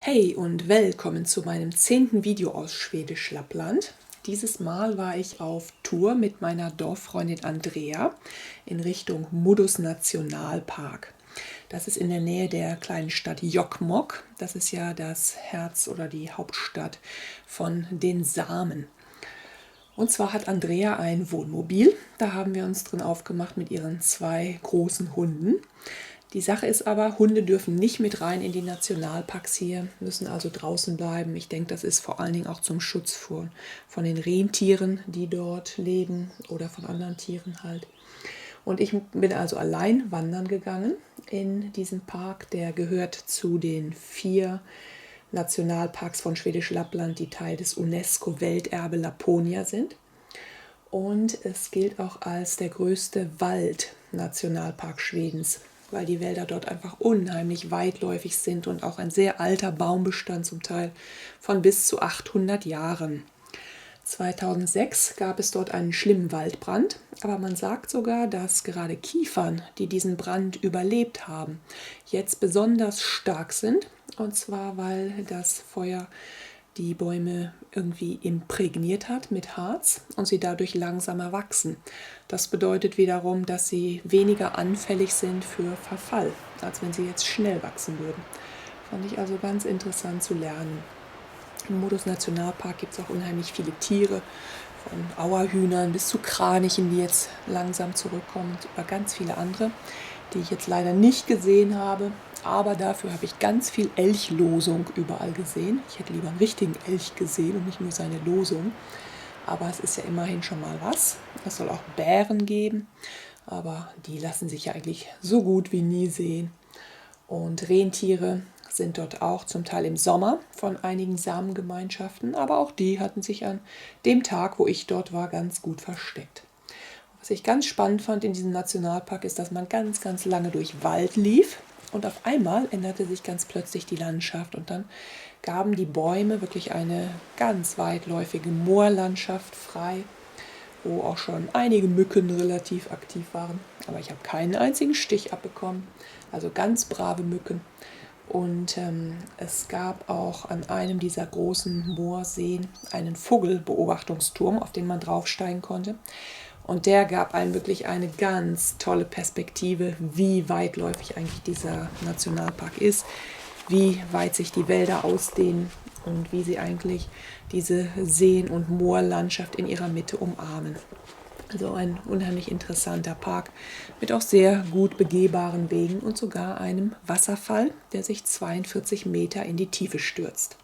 Hey und willkommen zu meinem 10. Video aus Schwedisch Lappland. Dieses Mal war ich auf Tour mit meiner Dorffreundin Andrea in Richtung Muddus Nationalpark. Das ist in der Nähe der kleinen Stadt Jokkmokk. Das ist ja das Herz oder die Hauptstadt von den Samen. Und zwar hat Andrea ein Wohnmobil. Da haben wir uns drin aufgemacht mit ihren 2 großen Hunden. Die Sache ist aber, Hunde dürfen nicht mit rein in die Nationalparks hier, müssen also draußen bleiben. Ich denke, das ist vor allen Dingen auch zum Schutz von den Rentieren, die dort leben oder von anderen Tieren halt. Und ich bin also allein wandern gegangen in diesen Park. Der gehört zu den 4 Nationalparks von Schwedisch Lappland, die Teil des UNESCO-Welterbe Laponia sind. Und es gilt auch als der größte Waldnationalpark Schwedens, weil die Wälder dort einfach unheimlich weitläufig sind und auch ein sehr alter Baumbestand, zum Teil von bis zu 800 Jahren. 2006 gab es dort einen schlimmen Waldbrand, aber man sagt sogar, dass gerade Kiefern, die diesen Brand überlebt haben, jetzt besonders stark sind. Und zwar, weil das Feuer die Bäume irgendwie imprägniert hat mit Harz und sie dadurch langsamer wachsen. Das bedeutet wiederum, dass sie weniger anfällig sind für Verfall, als wenn sie jetzt schnell wachsen würden. Fand ich also ganz interessant zu lernen. Im Muddus Nationalpark gibt es auch unheimlich viele Tiere, von Auerhühnern bis zu Kranichen, die jetzt langsam zurückkommen, über ganz viele andere, die ich jetzt leider nicht gesehen habe. Aber dafür habe ich ganz viel Elchlosung überall gesehen. Ich hätte lieber einen richtigen Elch gesehen und nicht nur seine Losung. Aber es ist ja immerhin schon mal was. Es soll auch Bären geben, aber die lassen sich ja eigentlich so gut wie nie sehen. Und Rentiere sind dort auch zum Teil im Sommer von einigen Samengemeinschaften, aber auch die hatten sich an dem Tag, wo ich dort war, ganz gut versteckt. Was ich ganz spannend fand in diesem Nationalpark ist, dass man ganz, ganz lange durch Wald lief und auf einmal änderte sich ganz plötzlich die Landschaft und dann gaben die Bäume wirklich eine ganz weitläufige Moorlandschaft frei, wo auch schon einige Mücken relativ aktiv waren. Aber ich habe keinen einzigen Stich abbekommen, also ganz brave Mücken. Und es gab auch an einem dieser großen Moorseen einen Vogelbeobachtungsturm, auf den man draufsteigen konnte. Und der gab einem wirklich eine ganz tolle Perspektive, wie weitläufig eigentlich dieser Nationalpark ist, wie weit sich die Wälder ausdehnen und wie sie eigentlich diese Seen- und Moorlandschaft in ihrer Mitte umarmen. Also ein unheimlich interessanter Park mit auch sehr gut begehbaren Wegen und sogar einem Wasserfall, der sich 42 Meter in die Tiefe stürzt.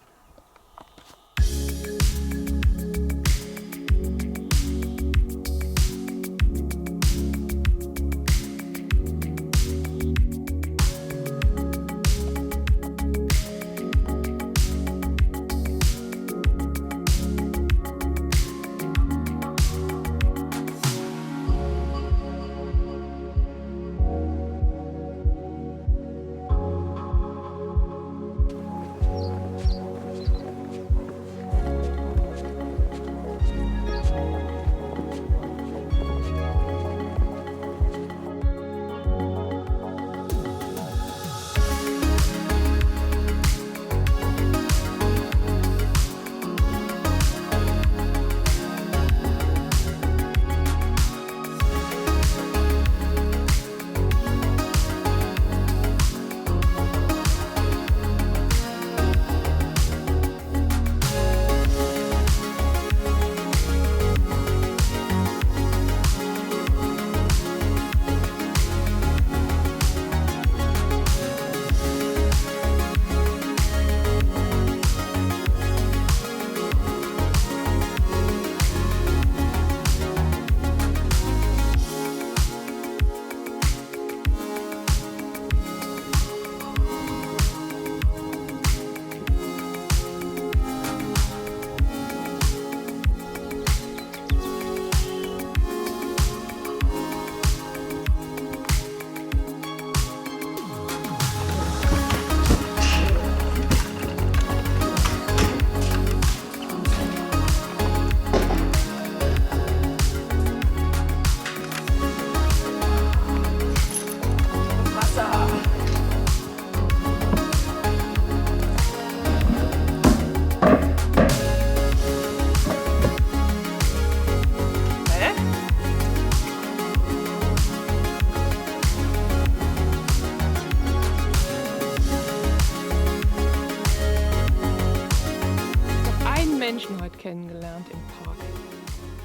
Menschen heute kennengelernt im Park.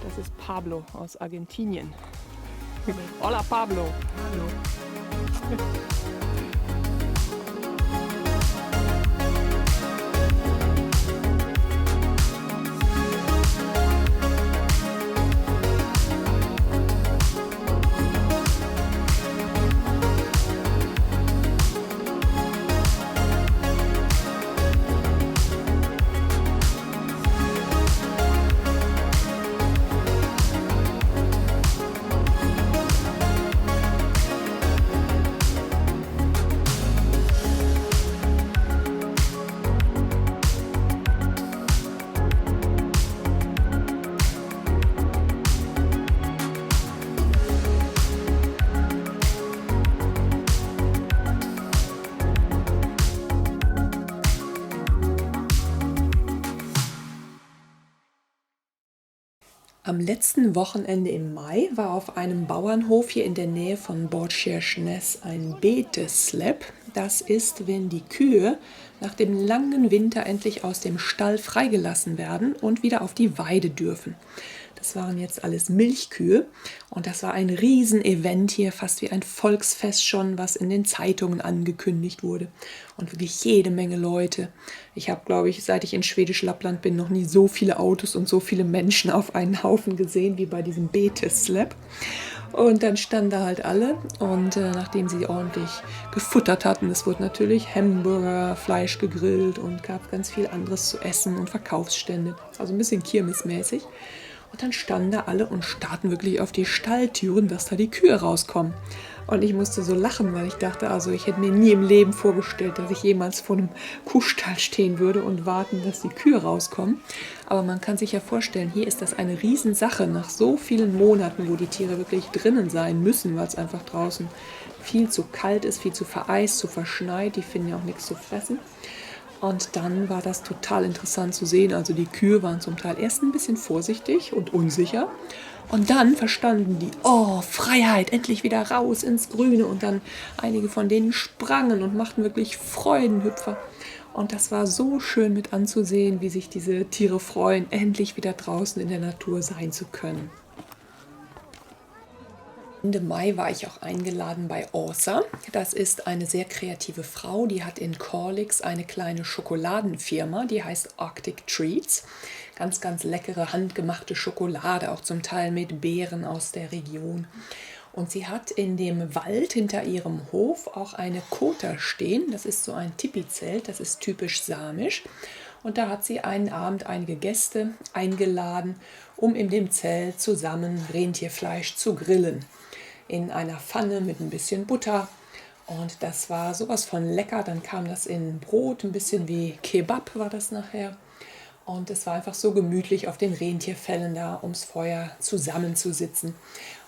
Das ist Pablo aus Argentinien. Hola Pablo. Hallo. Am letzten Wochenende im Mai war auf einem Bauernhof hier in der Nähe von Bordscherschness ein Betesslep. Das ist, wenn die Kühe nach dem langen Winter endlich aus dem Stall freigelassen werden und wieder auf die Weide dürfen. Das waren jetzt alles Milchkühe und das war ein Riesenevent hier, fast wie ein Volksfest schon, was in den Zeitungen angekündigt wurde. Und wirklich jede Menge Leute. Ich habe, glaube ich, seit ich in Schwedisch Lappland bin, noch nie so viele Autos und so viele Menschen auf einen Haufen gesehen wie bei diesem Betesslep. Und dann standen da halt alle und nachdem sie ordentlich gefuttert hatten, es wurde natürlich Hamburger, Fleisch gegrillt und gab ganz viel anderes zu essen und Verkaufsstände. Also ein bisschen kirmesmäßig. Und dann standen da alle und starrten wirklich auf die Stalltüren, dass da die Kühe rauskommen. Und ich musste so lachen, weil ich dachte, also ich hätte mir nie im Leben vorgestellt, dass ich jemals vor einem Kuhstall stehen würde und warten, dass die Kühe rauskommen. Aber man kann sich ja vorstellen, hier ist das eine Riesensache nach so vielen Monaten, wo die Tiere wirklich drinnen sein müssen, weil es einfach draußen viel zu kalt ist, viel zu vereist, zu verschneit. Die finden ja auch nichts zu fressen. Und dann war das total interessant zu sehen. Also die Kühe waren zum Teil erst ein bisschen vorsichtig und unsicher. Und dann verstanden die, oh, Freiheit, endlich wieder raus ins Grüne. Und dann einige von denen sprangen und machten wirklich Freudenhüpfer. Und das war so schön mit anzusehen, wie sich diese Tiere freuen, endlich wieder draußen in der Natur sein zu können. Ende Mai war ich auch eingeladen bei Åsa. Das ist eine sehr kreative Frau, die hat in Kalix eine kleine Schokoladenfirma, die heißt Arctic Treats. Ganz, ganz leckere handgemachte Schokolade, auch zum Teil mit Beeren aus der Region. Und sie hat in dem Wald hinter ihrem Hof auch eine Kota stehen. Das ist so ein Tipi-Zelt, das ist typisch samisch. Und da hat sie einen Abend einige Gäste eingeladen, um in dem Zelt zusammen Rentierfleisch zu grillen. In einer Pfanne mit ein bisschen Butter. Und das war sowas von lecker. Dann kam das in Brot, ein bisschen wie Kebab war das nachher. Und es war einfach so gemütlich auf den Rentierfellen da ums Feuer zusammenzusitzen.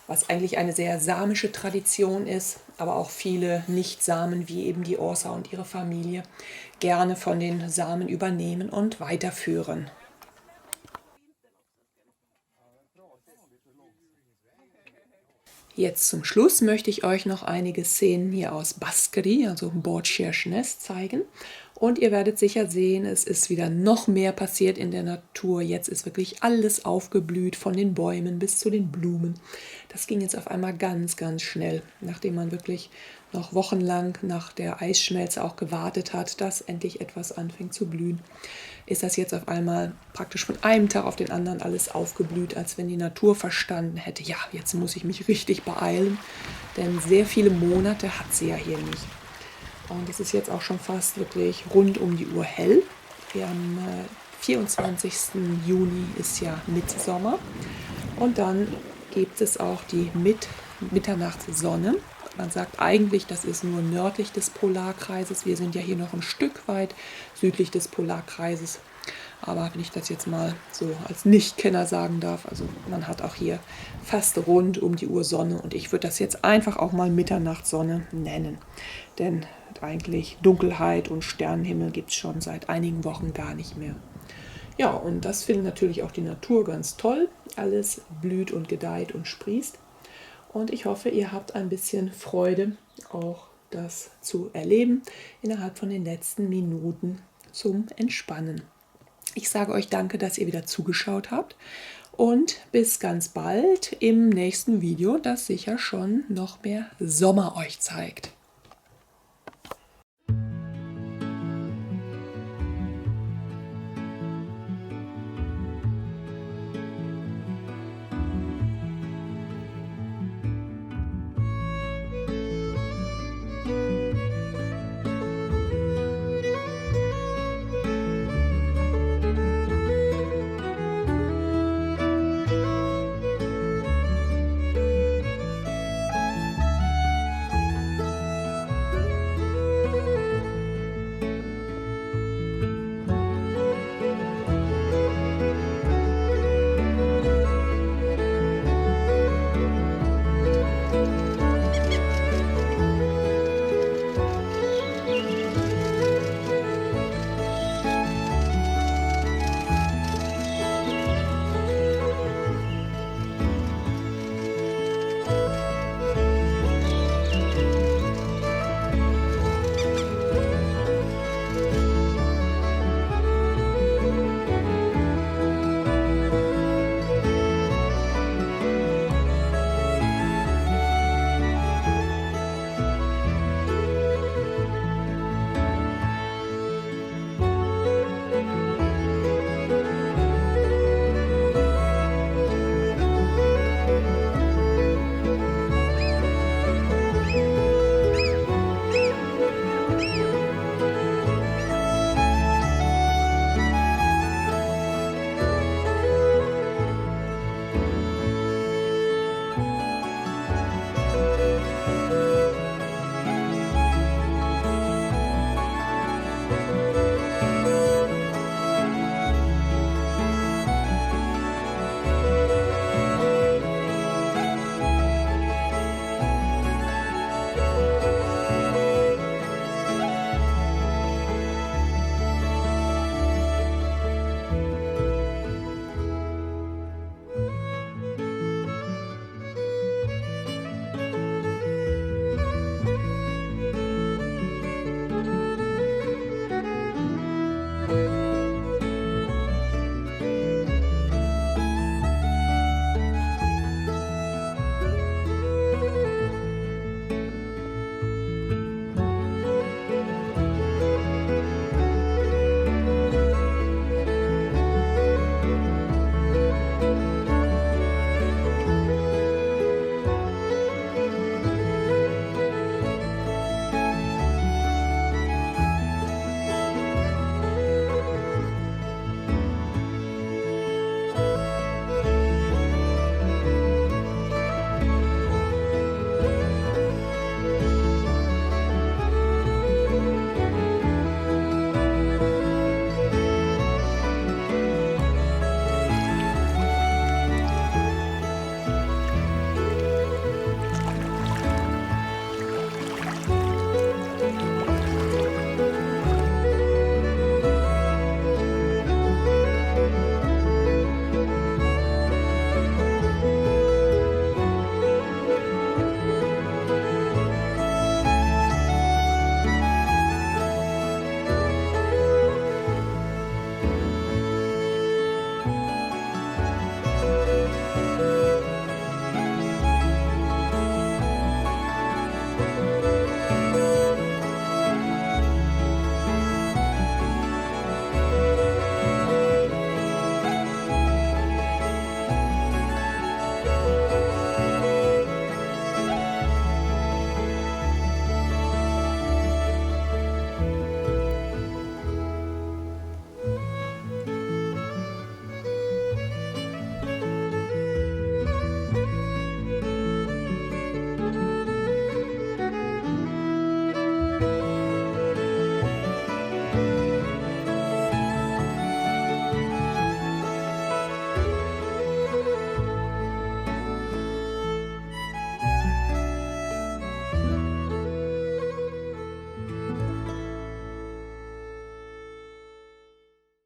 Was eigentlich eine sehr samische Tradition ist, aber auch viele Nicht-Samen, wie eben die Åsa und ihre Familie, gerne von den Samen übernehmen und weiterführen. Jetzt zum Schluss möchte ich euch noch einige Szenen hier aus Baskeri, also Bordscherschness, zeigen. Und ihr werdet sicher sehen, es ist wieder noch mehr passiert in der Natur. Jetzt ist wirklich alles aufgeblüht, von den Bäumen bis zu den Blumen. Das ging jetzt auf einmal ganz, ganz schnell, nachdem man wirklich noch wochenlang nach der Eisschmelze auch gewartet hat, dass endlich etwas anfängt zu blühen. Ist das jetzt auf einmal praktisch von einem Tag auf den anderen alles aufgeblüht, als wenn die Natur verstanden hätte, ja, jetzt muss ich mich richtig beeilen, denn sehr viele Monate hat sie ja hier nicht. Und es ist jetzt auch schon fast wirklich rund um die Uhr hell. Am 24. Juni ist ja Mitsommer und dann gibt es auch die Mitternachtssonne. Man sagt eigentlich, das ist nur nördlich des Polarkreises. Wir sind ja hier noch ein Stück weit südlich des Polarkreises. Aber wenn ich das jetzt mal so als Nichtkenner sagen darf, also man hat auch hier fast rund um die Uhr Sonne. Und ich würde das jetzt einfach auch mal Mitternachtssonne nennen. Denn eigentlich Dunkelheit und Sternenhimmel gibt es schon seit einigen Wochen gar nicht mehr. Ja, und das findet natürlich auch die Natur ganz toll. Alles blüht und gedeiht und sprießt. Und ich hoffe, ihr habt ein bisschen Freude, auch das zu erleben innerhalb von den letzten Minuten zum Entspannen. Ich sage euch danke, dass ihr wieder zugeschaut habt und bis ganz bald im nächsten Video, das sicher schon noch mehr Sommer euch zeigt.